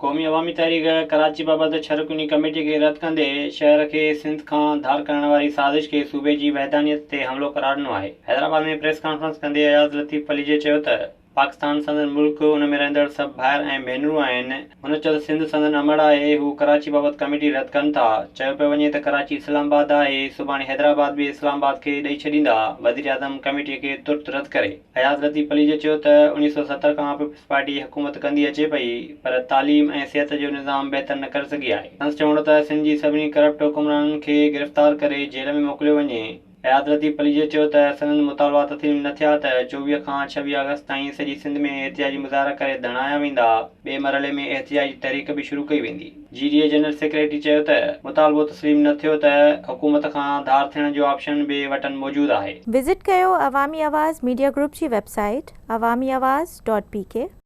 क़ौमी अवामी तहरीक कराची बाबति छरकुनी कमेटी खे रद्द कंदे शहर खे सिंध खां धार करण वारी साज़िश खे सूबे जी वहदानियत ते हमिलो करार ॾिनो आहे। हैदराबाद में प्रेस कॉन्फ्रेंस कंदे अयाज़ लतीफ़ अली चयो त पाकिस्तान संदन मुल्क, उन में रहंदड़ सभु भाइर ऐं भेनरूं आहिनि। हुन चयो त सिंध संदन अमड़ आहे, हू कराची बाबति कमेटी रद्द कनि था। चयो पियो वञे त कराची इस्लामाबाद आहे, सुभाणे हैदराबाद बि इस्लामाबाद खे ॾेई छॾींदा। वज़ीर आज़म कमेटीअ खे तुर्त रद्द करे। अयाज़ लतीफ़ अली चयो त 1970 खां पीपल्स पार्टी हुकूमत कंदी अचे पई, पर तालीम ऐं सिहत जो निज़ाम बहितर न करे सघी आहे। संदसि चवणो त सिंध जी सभिनी करप्ट हुकुमराननि खे गिरफ़्तार करे जेल में मोकिलियो वञे। अयाज़ लतीफ़ अली चयो त संदन मुतालबा तस्लीम न थिया त 24 खां 26 अगस्त ताईं सॼी सिंध में एहतिजाजी मुज़ाहिरा करे धरणाया वेंदा। ॿिए मरहले में एहतिजाजी तहरीक बि शुरू कई वेंदी। GDA जनरल सेक्रेटरी चयो त मुतालबो तस्लीम न थियो त हुकूमत खां धार थियण जो ऑप्शन ॿिए वटि मौजूदु आहे। विज़िट कयो अवामी आवाज़ मीडिया ग्रुप जी वेबसाइट awamiawaz.pk।